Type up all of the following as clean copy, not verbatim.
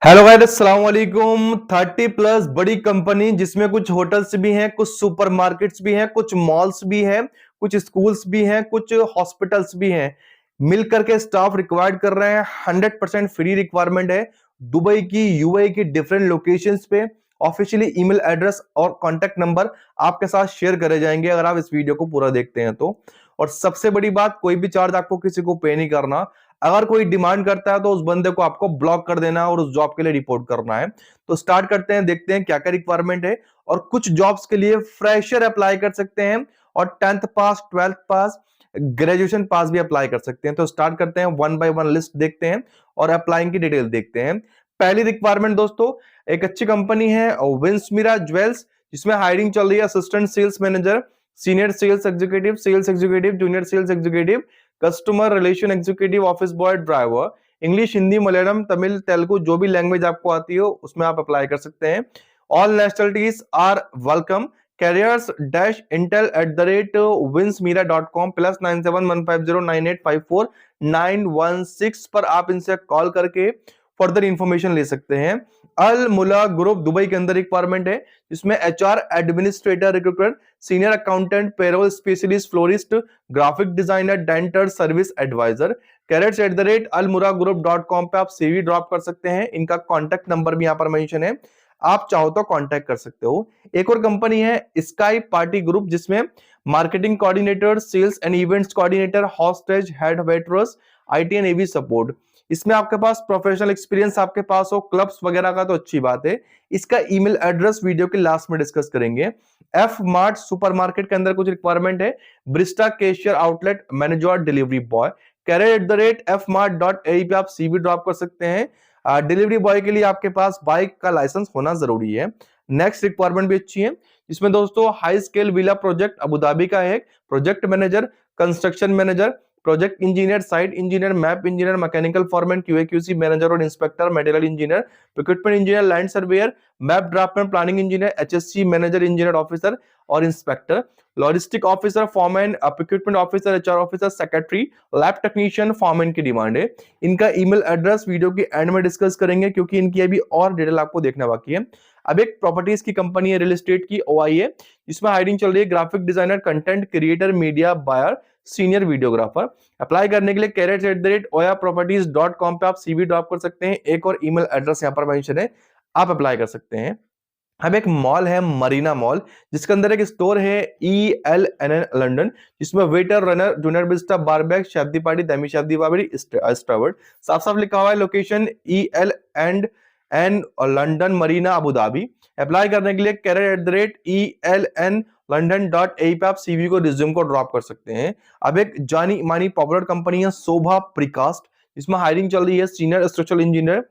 Hello guys, अस्सलाम वालेकुम। 30 plus बड़ी कंपनी जिसमें कुछ होटल्स भी हैं, कुछ सुपरमार्केट्स भी हैं, कुछ मॉल्स भी हैं, कुछ स्कूल्स भी हैं, कुछ हॉस्पिटल्स भी हैं। मिल करके स्टाफ रिक्वायर्ड कर रहे हैं। 100% फ्री रिक्वायरमेंट है। दुबई की, यूएई की डिफरेंट लोकेशंस पे ऑफिशियली ईमेल एड्रेस और कॉन्टेक्ट नंबर आपके साथ शेयर करे जाएंगे अगर आप इस वीडियो को पूरा देखते हैं तो। और सबसे बड़ी बात, कोई भी चार्ज आपको किसी को पे नहीं करना। अगर कोई डिमांड करता है तो उस बंदे को आपको ब्लॉक कर देना है और उस जॉब के लिए रिपोर्ट करना है। तो स्टार्ट करते हैं, देखते हैं क्या क्या रिक्वायरमेंट है। और कुछ जॉब्स के लिए फ्रेशर अप्लाई कर सकते हैं और 10th पास, 12th पास, ग्रेजुएशन पास भी अप्लाई कर सकते हैं। तो स्टार्ट करते हैं, वन बाय वन लिस्ट देखते हैं और अप्लाइंग की डिटेल देखते हैं। पहली रिक्वायरमेंट दोस्तों, एक अच्छी कंपनी है विंसमीरा ज्वेल्स, जिसमें हायरिंग चल रही है assistant sales manager, senior sales executive, junior sales executive, customer relation executive, office boy, driver. English, Hindi, Malayalam, Tamil, Telugu, जो भी लैंग्वेज आपको आती हो उसमें आप अप्लाई कर सकते हैं। All nationalities are welcome. Careers dash intel @winsmira.com +971509854916 पर आप इनसे कॉल करके फर्दर इंफॉर्मेशन ले सकते हैं। अल मुला ग्रुप दुबई के अंदर रिक्वायरमेंट है, जिसमें HR administrator recruiter, senior accountant, payroll specialist, florist, graphic designer, denter service advisor. careers@almuragroup.com पे आप सीवी ड्रॉप कर सकते हैं। इनका कॉन्टेक्ट नंबर भी यहां पर मेंशन है, आप चाहो तो कांटेक्ट कर सकते हो। एक और कंपनी है स्काई पार्टी ग्रुप, जिसमें marketing coordinator, sales and events coordinator, hostess, head waiters, IT and AV support. इसमें आपके पास प्रोफेशनल एक्सपीरियंस आपके पास हो क्लब्स वगैरह का तो अच्छी बात है। इसका ईमेल एड्रेस वीडियो के लास्ट में डिस्कस करेंगे। एफ मार्ट सुपरमार्केट के अंदर कुछ रिक्वायरमेंट है, barista cashier outlet manager, delivery boy. career@fmart.ae पे आप सीवी ड्रॉप कर सकते हैं। डिलीवरी बॉय के लिए आपके पास बाइक का लाइसेंस होना जरूरी है। नेक्स्ट रिक्वायरमेंट भी अच्छी है, इसमें दोस्तों high scale villa project Abu Dhabi का है, project manager, construction manager, project engineer, site engineer, MEP engineer, mechanical foreman, QA QC manager और inspector, material engineer, equipment engineer, land surveyor, MEP draftsman, planning engineer, HSC manager, engineer officer और inspector, logistic officer, foreman, equipment officer, HR officer, secretary, lab technician, foreman की demand है। इनका email address video के end में discuss करेंगे, क्योंकि इनकी अभी और डिटेल आपको देखना बाकी है। अब एक प्रॉपर्टीज की कंपनी है, रियल एस्टेट की, ओआई है, जिसमें हायरिंग चल रही है graphic designer, content creator, media buyer, senior videographer. Apply करने के लिए careers@oyaproperties.com पे आप सीवी ड्रॉप कर सकते हैं। एक और ईमेल एड्रेस यहां पर मेंशन है, आप अप्लाई कर सकते हैं। अब एक मॉल है मरीना मॉल, जिसके अंदर एक स्टोर है ELNN लंदन, जिसमें वेटर, रनर, जूनियर बिस्टा, बारबैक, शादी पार्टी, दमी शादी बाबरी, स्ट्रावर्ड। साफ साफ लिखा हुआ है location ELN London Marina Abu Dhabi. Apply करने के लिए career@ELN london.ae पे आप सीवी को, रिज्यूम को ड्रॉप कर सकते हैं। अब एक जानी मानी पॉपुलर कंपनी है शोभा प्रीकास्ट, इसमें हायरिंग चल रही है senior structure engineer,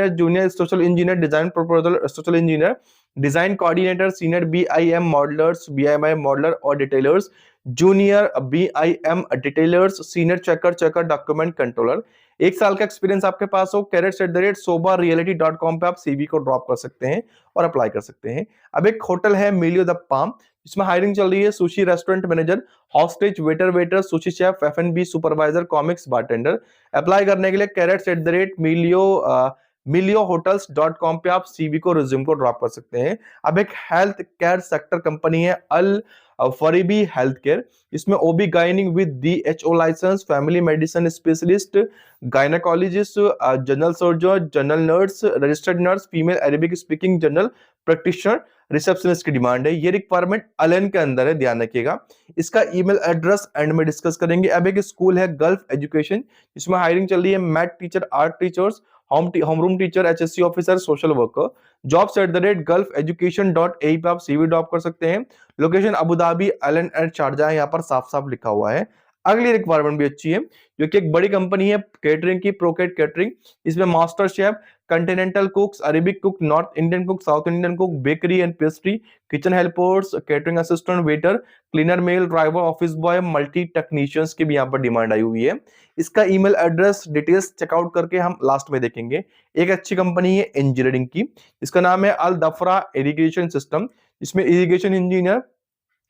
junior structural engineer, design proposal structural engineer, design coordinator, senior BIM modellers, BIM modeller और detailers, junior BIM detailers, senior checker document controller. 1 साल का एक्सपीरियंस आपके पास हो। careers@sobareality.com पे आप सीवी को ड्रॉप कर सकते हैं और अप्लाई कर सकते हैं। अब एक होटल है मिलियो द पाम, इसमें हायरिंग चल रही है sushi restaurant manager, hostage, waiter, sushi chef, F&B supervisor, comics bartender. Apply करने के लिए careers@miliohotels.com पे आप सीवी को, रिज्यूम को ड्रॉप कर सकते हैं। अब एक हेल्थ केयर सेक्टर कंपनी है अल फरीबी हेल्थ केयर, इसमें ओबी गाइनिंग with DHO licence, family medicine specialist, gynaecologist, general surgeon, general nurse, registered nurse, female Arabic speaking general practitioner, receptionist की डिमांड है। ये रिक्वायरमेंट अलन के अंदर है, ध्यान रखिएगा। इसका ईमेल एड्रेस एंड में डिस्कस करेंगे। अब एक स्कूल है गल्फ एजुकेशन, इसमें हायरिंग चल रही है math teacher, art teachers, home room teacher, HSC officer, social worker. jobs@gulfeducation.ae पे आप सीवी ड्रॉप कर सकते हैं। Location Abu Dhabi, Alan and Sharjah है, यहाँ पर साफ साफ लिखा हुआ है। अगली रिक्वायरमेंट भी अच्छी है, जो कि एक बड़ी कंपनी है केटरिंग की, प्रोकेट केटरिंग। इसमें master chef, continental cooks, Arabic cook, North Indian cook, South Indian cook, bakery and pastry, kitchen helpers, catering assistant, waiter, cleaner, male, driver, office boy, multi technicians की भी यहाँ पर डिमांड आई हुई है। इसका ईमेल एड्रेस डिटेल्स चेकआउट करके हम last में देखेंगे। एक अच्छी कंपनी है इंजीनियरिंग की, इसका नाम है अल दफरा इरिगेशन सिस्टम, इसमें irrigation engineer,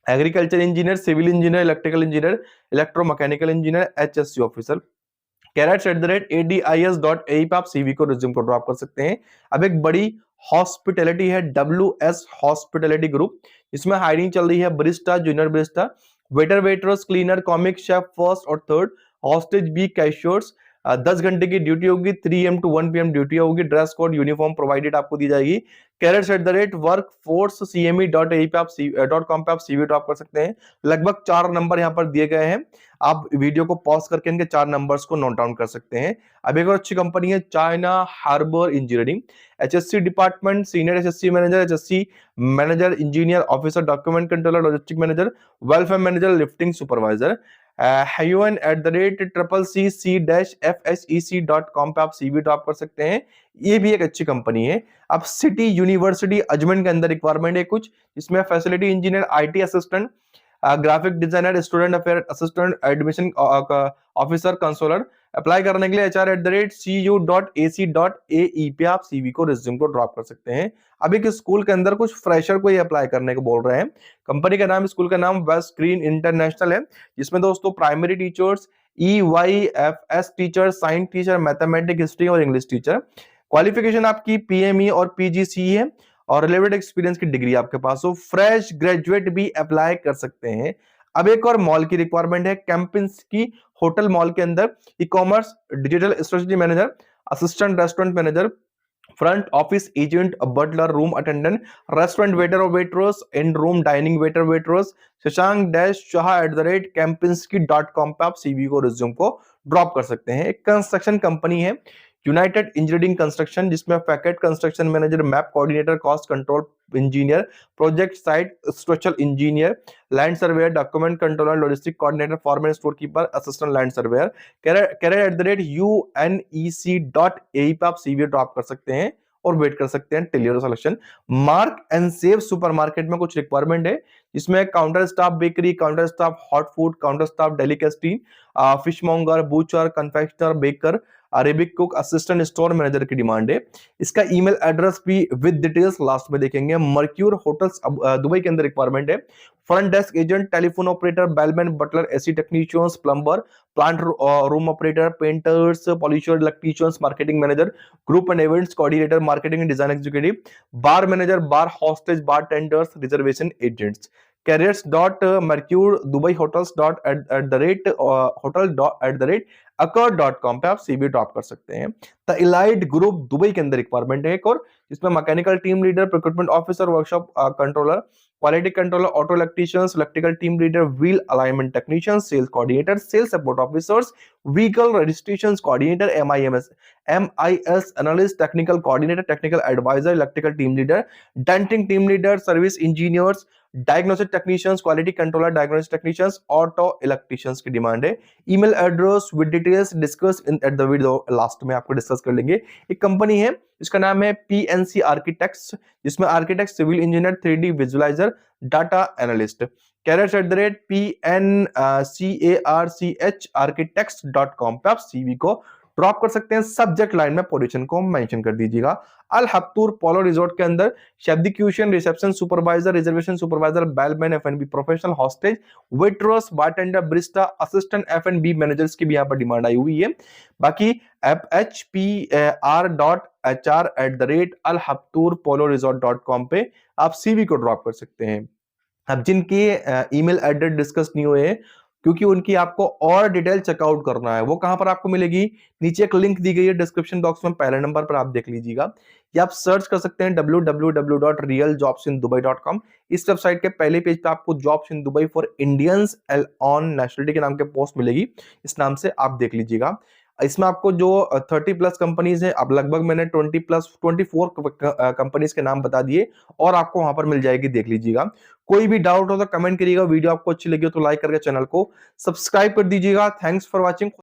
agriculture engineer, civil engineer, electrical engineer, electromechanical engineer, HSC officer. carrots@adis.ae पे आप सीवी को रिज्यूम को ड्रॉप कर सकते हैं। अब एक बड़ी हॉस्पिटैलिटी है, WS हॉस्पिटैलिटी ग्रुप, इसमें हायरिंग चल रही है barista, junior barista, waiter, waiters, cleaner, comic chef first और थर्ड, हॉस्टेज बी, कैशियर्स। 10 घंटे की ड्यूटी होगी, 3 AM to 1 PM ड्यूटी होगी, ड्रेस कोड यूनिफॉर्म प्रोवाइडेड आपको दी जाएगी। carrots@workforcecme.ae पे आप .com पे आप सीवी ड्रॉप कर सकते हैं। लगभग 4 नंबर यहाँ पर दिए गए हैं, आप वीडियो को पॉज करके इनके 4 नंबर्स को नोट डाउन कर सकते हैं। अब एक और अच्छी कंपनी है China Harbour Engineering, HSC department, senior HSC manager, HSC manager, engineer, officer, document controller, logistic manager, welfare manager, lifting supervisor. hyun@cc-fsec.com पे आप सीवी ड्रॉप कर सकते हैं। ये भी एक अच्छी कंपनी है। अब सिटी यूनिवर्सिटी अजमेर के अंदर रिक्वायरमेंट है कुछ, इसमें facility engineer, IT assistant, graphic designer, student affair assistant, admission officer, counsellor. Apply करने के लिए hr@cu.ac.ae पे आप सीवी को रिज्यूम को ड्रॉप कर सकते हैं। अभी के स्कूल के अंदर कुछ फ्रेशर को ही अप्लाई करने को बोल रहे हैं। कंपनी का नाम, स्कूल का नाम वेस्ट ग्रीन इंटरनेशनल है, जिसमें दोस्तों primary teachers, EYFS teacher, science teacher, mathematics, history और इंग्लिश टीचर। क्वालिफिकेशन आपकी PME और PGCE है और रिलेवेंट एक्सपीरियंस की डिग्री आपके पास हो। फ्रेश ग्रेजुएट भी अप्लाई कर सकते हैं। अब एक और मॉल की रिक्वायरमेंट है, कैंपिंस की होटल मॉल के अंदर, e commerce, digital strategy manager, assistant restaurant manager, front office agent, butler, room attendant, restaurant waiter और waiters, in room dining waiter waiters. shashank-shah@campinski.com पे आप सीवी को रिज्यूम को ड्रॉप कर सकते हैं। एक कंस्ट्रक्शन कंपनी है यूनाइटेड इंजीनियरिंग कंस्ट्रक्शन, जिसमें facet construction manager, map coordinator, cost control engineer, project site structural engineer, land surveyor, document controller, logistic coordinator, farmer store keeper, assistant land surveyor. career@unec.ae पे आप CV drop कर सकते हैं और wait कर सकते हैं till your selection. Mark and Save supermarket में कुछ रिक्वायरमेंट है, जिसमें counter staff bakery, counter staff hot food, counter staff delicacy, fishmonger, butcher, confectioner, baker, Arabic cook, assistant store manager की डिमांड है। इसका ईमेल एड्रेस भी विद डिटेल्स लास्ट में देखेंगे। मर्क्यूर होटल्स दुबई के अंदर रिक्वायरमेंट है, front desk agent, telephone operator, bellman, butler, AC technicians, plumber, plant room operator, painters, polisher, electricians, marketing manager, group and events coordinator, marketing and design executive, bar manager, bar hostage, bar tenders, reservation agents. careers.mercure@hotel.accord.com पे आप CV drop कर सकते हैं। The elite group Dubai के अंदर requirement है एक और, जिसमें mechanical team leader, procurement officer, workshop controller, quality controller, auto electricians, electrical team leader, wheel alignment technician, sales coordinator, sales support officers, vehicle registrations coordinator, MIS analyst, technical coordinator, technical advisor, electrical team leader, denting team leader, service engineers, diagnostic technicians, quality controller, diagnostic technicians, auto electricians की demand है। Email address with details discuss in at the video last में आपको discuss कर लेंगे। एक company है, इसका नाम है PNC आर्किटेक्ट्स, जिसमें architect, civil engineer, 3D visualiser, data analyst. careers@PNCARCH-architects.com पे आप सीवी को ड्रॉप कर सकते हैं। सब्जेक्ट लाइन में पोजीशन को मेंशन कर दीजिएगा। अल हफ्तूर पोलो रिजॉर्ट के अंदर शब्दिक्यूशन, reception supervisor, reservation supervisor, bellman, F&B professional, hostess, waiters, bartender, barista, assistant F&B managers की भी यहाँ पर डिमांड आई हुई है। बाकी hpr.hr@alhaftourpoloresort.com पे आप सीवी को ड्रॉप कर सकते हैं। अब जिनके ईमेल एड्रेस डिस्कस नहीं हुए हैं, क्योंकि उनकी आपको और डिटेल चेकआउट करना है, वो कहां पर आपको मिलेगी, नीचे एक लिंक दी गई है डिस्क्रिप्शन बॉक्स में, पहले नंबर पर आप देख लीजिएगा, या आप सर्च कर सकते हैं www.realjobsindubai.com। इस वेबसाइट के पहले पेज पे आपको jobs in Dubai for Indians on nationality के नाम के पोस्ट मिलेगी, इस नाम से आप देख लीजिएगा। इसमें आपको जो 30+ कंपनीज हैं, अब लगभग मैंने 24 कंपनीज के नाम बता दिए और आपको वहां पर मिल जाएगी, देख लीजिएगा। कोई भी डाउट हो तो कमेंट करिएगा। वीडियो आपको अच्छी लगी हो तो लाइक करके चैनल को सब्सक्राइब कर दीजिएगा। Thanks for watching.